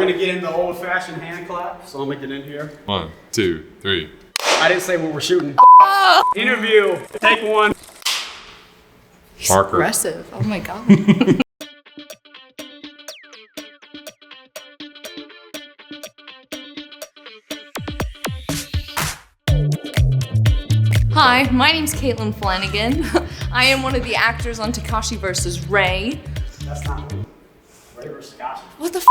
gonna get in the old-fashioned hand clap, so I'm gonna get in here. 1, 2, 3. I didn't say what we're shooting. Interview, take one. He's Marker. aggressive. Oh my God. Hi, my name's Caitlin Flanagan. I am one of the actors on Takashi vs. Ray. That's not me. Ray versus Scotch. What the f?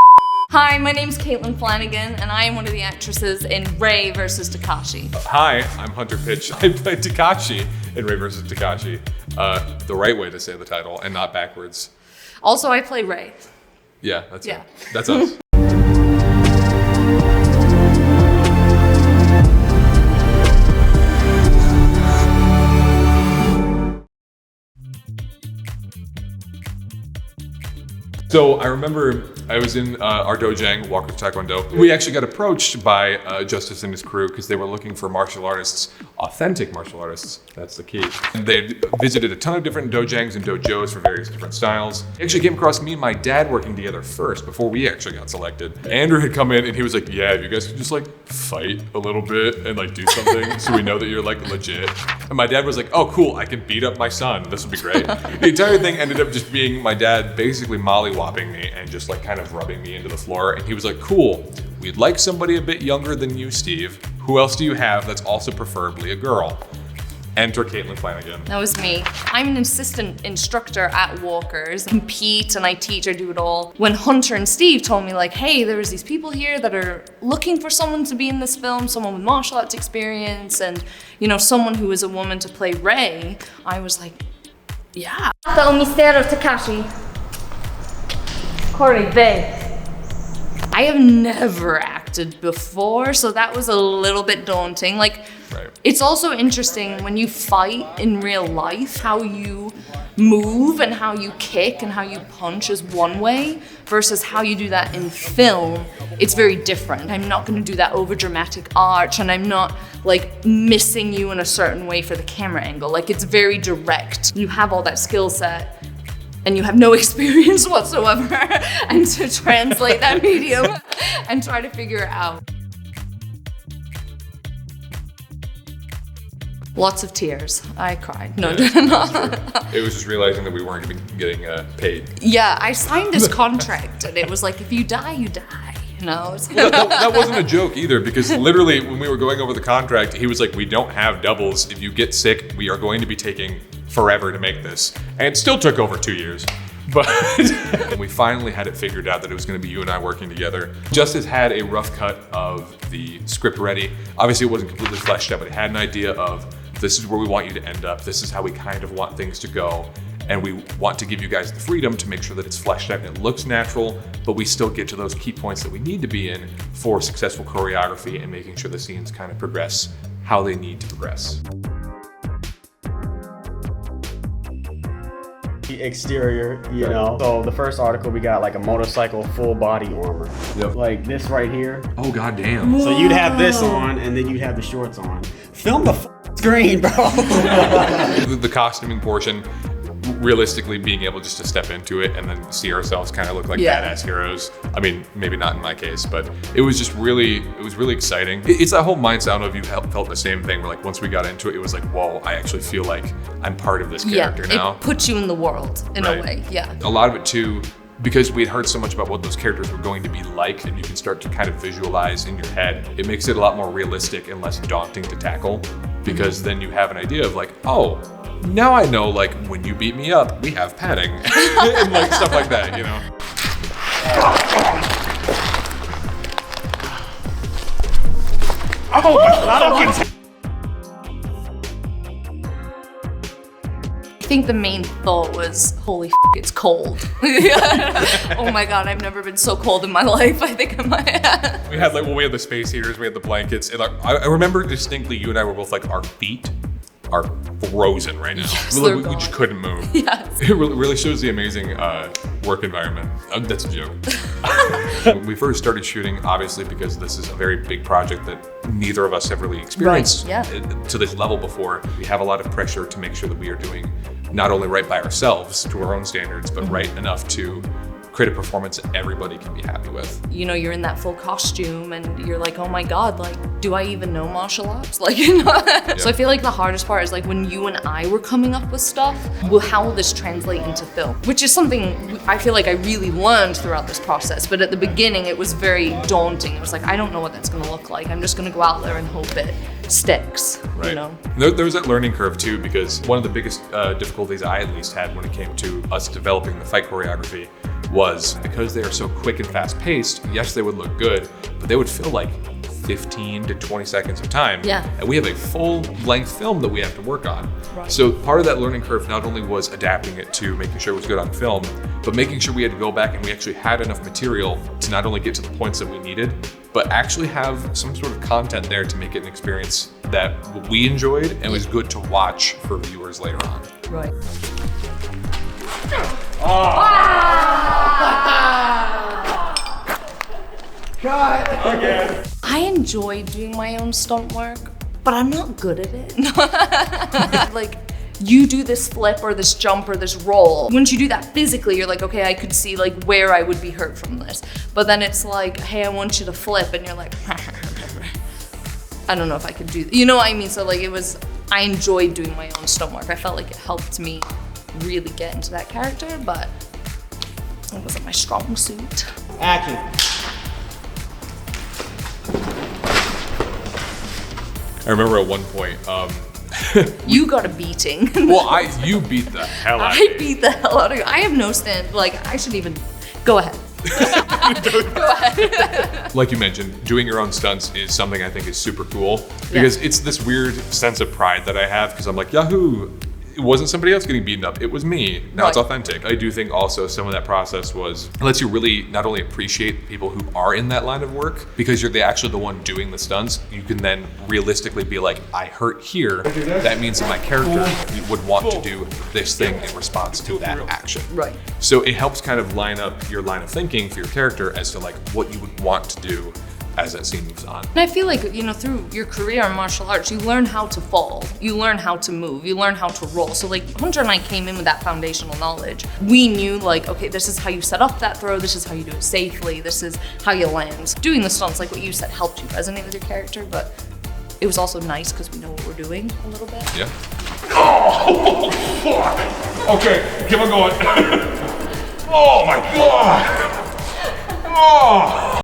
Hi, my name's Caitlin Flanagan, and I am one of the actresses in Ray vs. Takashi. Hi, I'm Hunter Pitch. I play Takashi in Ray vs. Takashi. The right way to say the title and not backwards. Also, I play Ray. Yeah, that's Yeah. it. That's us. So I remember I was in our dojang, Walker's Taekwondo. We actually got approached by Justice and his crew because they were looking for martial artists, authentic martial artists, that's the key. And they visited a ton of different dojangs and dojos for various different styles. They actually came across me and my dad working together first before we actually got selected. Andrew had come in and he was like, yeah, if you guys could just like fight a little bit and like do something so we know that you're like legit. And my dad was like, oh cool, I can beat up my son, this would be great. The entire thing ended up just being my dad basically mollywopping me and just like kind of rubbing me into the floor. And he was like, cool, we'd like somebody a bit younger than you, Steve. Who else do you have that's also preferably a girl? Enter Caitlin Flanagan. That was me. I'm an assistant instructor at Walker's. I compete and I teach, I do it all. When Hunter and Steve told me like, hey, there's these people here that are looking for someone to be in this film, someone with martial arts experience and, you know, someone who is a woman to play Ray, I was like, yeah. O mistério Takashi. Corey, they. I have never acted before, so that was a little bit daunting. Like, Right. It's also interesting when you fight in real life, how you move and how you kick and how you punch is one way versus how you do that in film. It's very different. I'm not going to do that over dramatic arch and I'm not like missing you in a certain way for the camera angle. Like it's very direct. You have all that skill set and you have no experience whatsoever and to translate that medium and try to figure it out. Lots of tears. I cried. No, It was just realizing that we weren't gonna be getting paid. Yeah, I signed this contract and it was like, if you die, you die. You know? That wasn't a joke either, because literally when we were going over the contract, he was like, we don't have doubles. If you get sick, we are going to be taking forever to make this. And it still took over 2 years. But we finally had it figured out that it was gonna be you and I working together. Justice had a rough cut of the script ready. Obviously it wasn't completely fleshed out, but it had an idea of this is where we want you to end up. This is how we kind of want things to go. And we want to give you guys the freedom to make sure that it's fleshed out and it looks natural, but we still get to those key points that we need to be in for successful choreography and making sure the scenes kind of progress how they need to progress. Exterior, you know. So the first article we got like a motorcycle full body armor. Yep. Like this right here. Oh, goddamn. So you'd have this on and then you'd have the shorts on. Film the screen, bro. The costuming portion, realistically being able just to step into it and then see ourselves kind of look like badass heroes. I mean, maybe not in my case, but it was just really exciting. It's that whole mindset. I don't know if you felt the same thing, where like once we got into it, it was like, whoa, I actually feel like I'm part of this character now. It puts you in the world in a way, yeah. A lot of it too, because we'd heard so much about what those characters were going to be like, and you can start to kind of visualize in your head, it makes it a lot more realistic and less daunting to tackle, because then you have an idea of like, oh, now I know like when you beat me up, we have padding and like stuff like that, you know? Oh my God. I think the main thought was, holy f***, it's cold. Oh my God, I've never been so cold in my life. I think I might. We had we had the space heaters, we had the blankets, and like, I remember distinctly you and I were both like, our feet are frozen right now. Yes, we just couldn't move. Yes. It really shows the amazing work environment. That's a joke. When we first started shooting, obviously because this is a very big project that neither of us have really experienced to this level before, we have a lot of pressure to make sure that we are doing not only right by ourselves to our own standards, but right enough to create a performance that everybody can be happy with. You know, you're in that full costume and you're like, oh my God, like, do I even know martial arts? Like, you know? So I feel like the hardest part is like when you and I were coming up with stuff, well, how will this translate into film? Which is something I feel like I really learned throughout this process. But at the beginning, it was very daunting. It was like, I don't know what that's gonna look like. I'm just gonna go out there and hope it sticks, right. You know? There was that learning curve too, because one of the biggest difficulties I at least had when it came to us developing the fight choreography was because they are so quick and fast paced, yes, they would look good, but they would feel like 15 to 20 seconds of time. Yeah. And we have a full length film that we have to work on. Right. So part of that learning curve not only was adapting it to making sure it was good on film, but making sure we had to go back and we actually had enough material to not only get to the points that we needed, but actually have some sort of content there to make it an experience that we enjoyed and was good to watch for viewers later on. Right. I enjoy doing my own stunt work, but I'm not good at it. Like, you do this flip or this jump or this roll. Once you do that physically, you're like, okay, I could see like where I would be hurt from this. But then it's like, hey, I want you to flip, and you're like, I don't know if I could do that. You know what I mean? So like I enjoyed doing my own stunt work. I felt like it helped me really get into that character, but it wasn't my strong suit. Action. I remember at one point, You got a beating. well, you beat the hell out of me. I beat the hell out of you. I have no stand, like, I shouldn't even, go ahead. Go ahead. Like you mentioned, doing your own stunts is something I think is super cool because it's this weird sense of pride that I have because I'm like, Yahoo! It wasn't somebody else getting beaten up, it was me. Now it's authentic. I do think also some of that process it lets you really not only appreciate people who are in that line of work, because you're actually the one doing the stunts, you can then realistically be like, I hurt here, that means that my character would want to do this thing in response to that action. Right. So it helps kind of line up your line of thinking for your character as to like what you would want to do as that scene moves on. And I feel like, you know, through your career in martial arts, you learn how to fall, you learn how to move, you learn how to roll. So like Hunter and I came in with that foundational knowledge. We knew like, okay, this is how you set up that throw, this is how you do it safely, this is how you land. Doing the stunts, like what you said, helped you resonate with your character, but it was also nice because we know what we're doing a little bit. Yeah. Oh, fuck. Okay, keep on going. Oh my God. Oh.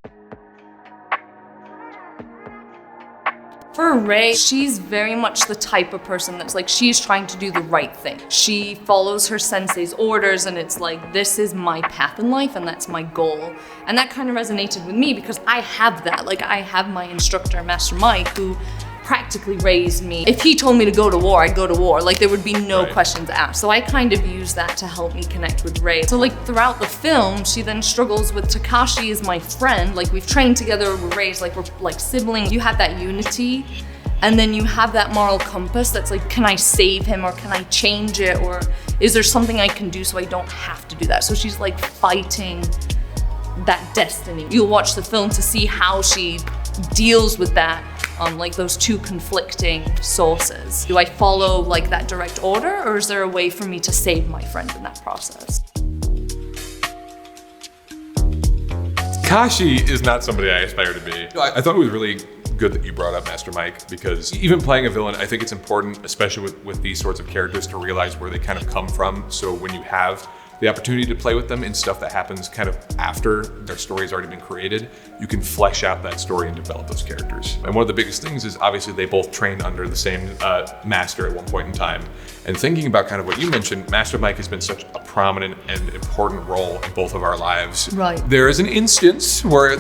For Ray, she's very much the type of person that's like, she's trying to do the right thing. She follows her sensei's orders and it's like, this is my path in life and that's my goal. And that kind of resonated with me because I have that. Like I have my instructor, Master Mike, who practically raised me. If he told me to go to war, I'd go to war. Like there would be no questions asked. So I kind of use that to help me connect with Ray. So like throughout the film, she then struggles with Takashi as my friend. Like we've trained together, we're raised, like we're like siblings. You have that unity and then you have that moral compass that's like, can I save him or can I change it? Or is there something I can do so I don't have to do that? So she's like fighting that destiny. You'll watch the film to see how she deals with that. Like those two conflicting sources. Do I follow like that direct order or is there a way for me to save my friend in that process? Kashi is not somebody I aspire to be. I thought it was really good that you brought up Master Mike because even playing a villain, I think it's important, especially with these sorts of characters, to realize where they kind of come from. So when you have the opportunity to play with them in stuff that happens kind of after their story's already been created, you can flesh out that story and develop those characters. And one of the biggest things is obviously they both trained under the same master at one point in time. And thinking about kind of what you mentioned, Master Mike has been such a prominent and important role in both of our lives. Right. There is an instance where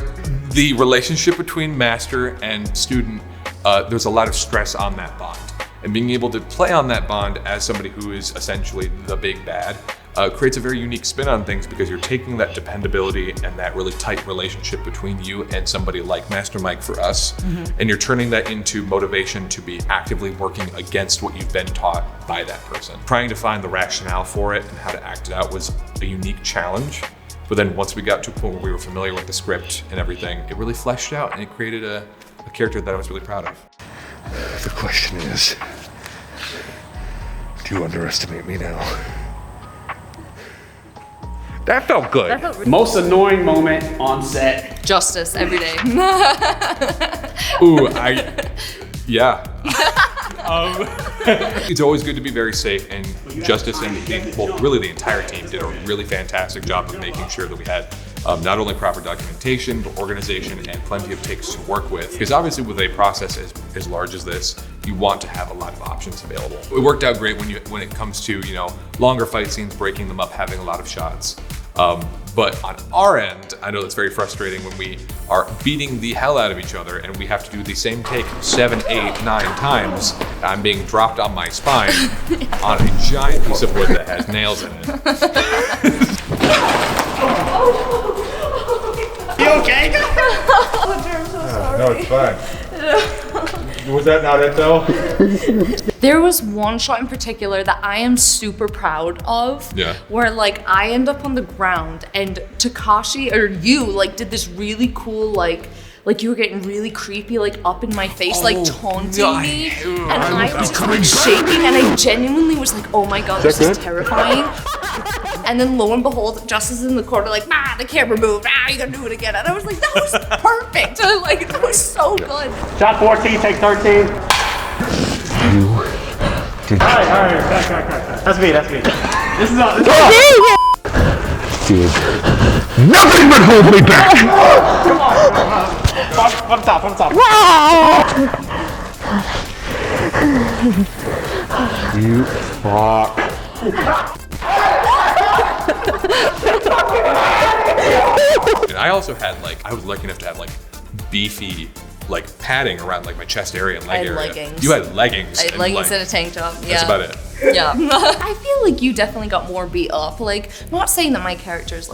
the relationship between master and student, there's a lot of stress on that bond. And being able to play on that bond as somebody who is essentially the big bad creates a very unique spin on things because you're taking that dependability and that really tight relationship between you and somebody like Master Mike for us, and you're turning that into motivation to be actively working against what you've been taught by that person. Trying to find the rationale for it and how to act it out was a unique challenge. But then once we got to a point where we were familiar with the script and everything, it really fleshed out and it created a character that I was really proud of. The question is, do you underestimate me now? That felt good. That felt really Most annoying moment on set. Justice every day. Ooh, yeah. It's always good to be very safe, and Justice and really the entire team did a really fantastic job of making sure that we had not only proper documentation, but organization and plenty of takes to work with. Because obviously with a process as large as this, you want to have a lot of options available. It worked out great when it comes to, longer fight scenes, breaking them up, having a lot of shots. But on our end, I know that's very frustrating when we are beating the hell out of each other and we have to do the same take 7, 8, 9 times. I'm being dropped on my spine on a giant piece of wood that has nails in it. You okay? No, it's fine. Was that not it though? There was one shot in particular that I am super proud of. Yeah. Where I end up on the ground and Takashi or you did this really cool like you were getting really creepy up in my face taunting me, and I was just shaking and I genuinely was like, oh my god, this is terrifying. And then lo and behold, Justice in the corner the camera moved, you gotta do it again. And I was like, that was perfect. That was so good. Shot 14, take 13. Alright, cut. That's me. This is all. Did nothing but hold me back! Come on. From top. You fuck. And I also had I was lucky enough to have beefy padding around my chest area and leg area. Leggings. You had leggings. I had leggings and a tank top. Yeah. That's about it. Yeah. I feel like you definitely got more beat up. Not saying that my character's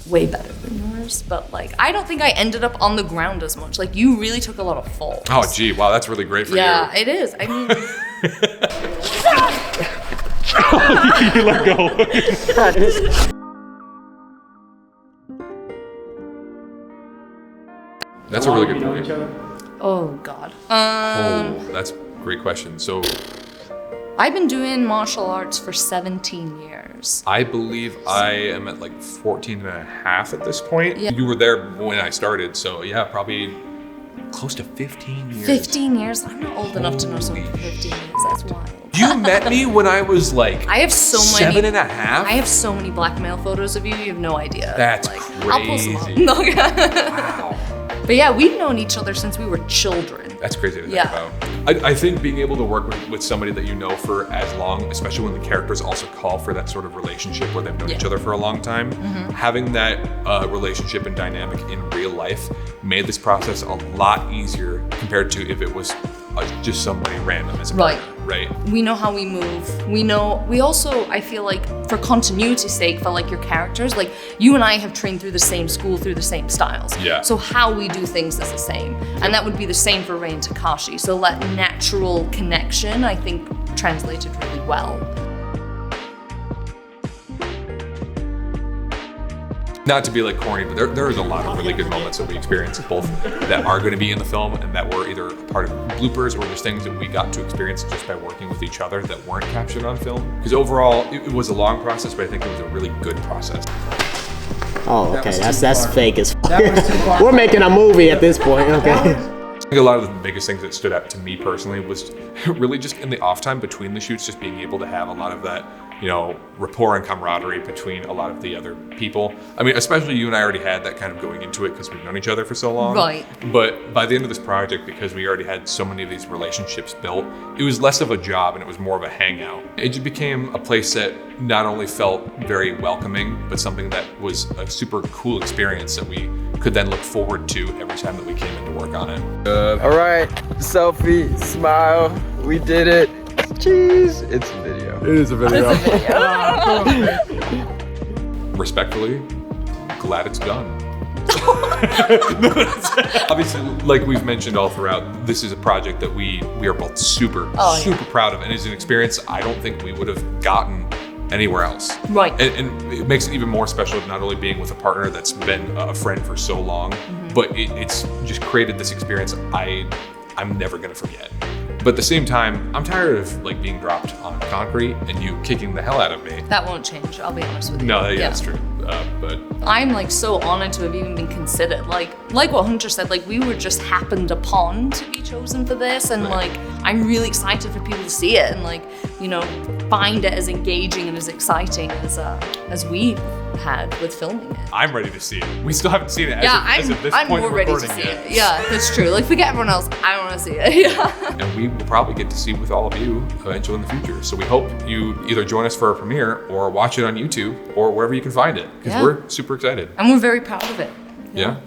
way better than yours, but I don't think I ended up on the ground as much. You really took a lot of falls. Oh, gee, wow, that's really great for you. Yeah, it is. I mean, You let go. That's a really good know each point. other? oh god. That's a great question. So I've been doing martial arts for 17 years. I believe I am at 14 and a half at this point. Yeah. You were there when I started, so yeah, probably close to 15 years. 15 years? I'm not old enough to know someone for 15 years. That's wild. You met me when I was I have so many. 7 and a half? I have so many blackmail photos of you. You have no idea. That's I'll post them crazy. up. No. Wow. But yeah, we've known each other since we were children. That's crazy to think Yeah. about. I think being able to work with somebody that you know for as long, especially when the characters also call for that sort of relationship where they've known each other for a long time, having that relationship and dynamic in real life made this process a lot easier compared to if it was just somebody random as a Right. partner, right? We know how we move. We also, I feel for continuity's sake, for your characters, you and I have trained through the same school, through the same styles. Yeah. So how we do things is the same. And that would be the same for Rei and Takashi. So that natural connection, I think, translated really well. Not to be corny, but there is a lot of really good moments that we experienced, both that are going to be in the film and that were either a part of bloopers or just things that we got to experience just by working with each other that weren't captured on film. Because overall, it was a long process, but I think it was a really good process. Oh, okay. That's fake as fuck. We're making a movie at this point. Okay. I think a lot of the biggest things that stood out to me personally was really just in the off time between the shoots, just being able to have a lot of that, rapport and camaraderie between a lot of the other people. I mean, especially you and I already had that kind of going into it because we've known each other for so long. Right. But by the end of this project, because we already had so many of these relationships built, it was less of a job and it was more of a hangout. It just became a place that not only felt very welcoming, but something that was a super cool experience that we could then look forward to every time that we came in to work on it. All right, selfie, smile, we did it. Cheese, it's a video. It is a video. Respectfully, glad it's done. Obviously, like we've mentioned all throughout, this is a project that we are both super proud of, and is an experience I don't think we would have gotten anywhere else. Right. And it makes it even more special not only being with a partner that's been a friend for so long, but it's just created this experience I'm never gonna forget. But at the same time, I'm tired of being dropped on concrete and you kicking the hell out of me. That won't change, I'll be honest with you. No, yeah, that's true. but I'm like so honored to have even been considered. Like what Hunter said, like we were just happened upon to be chosen for this, and like I'm really excited for people to see it and like, you know, find it as engaging and as exciting as we had with filming it. I'm ready to see it. We still haven't seen it as of this I'm point more of ready to recording see yet. it. Yeah, that's true. Like forget everyone else, I want to see it. Yeah. And we will probably get to see it with all of you eventually in the future. So we hope you either join us for our premiere or watch it on YouTube or wherever you can find it, because we're super excited. And we're very proud of it. Yeah.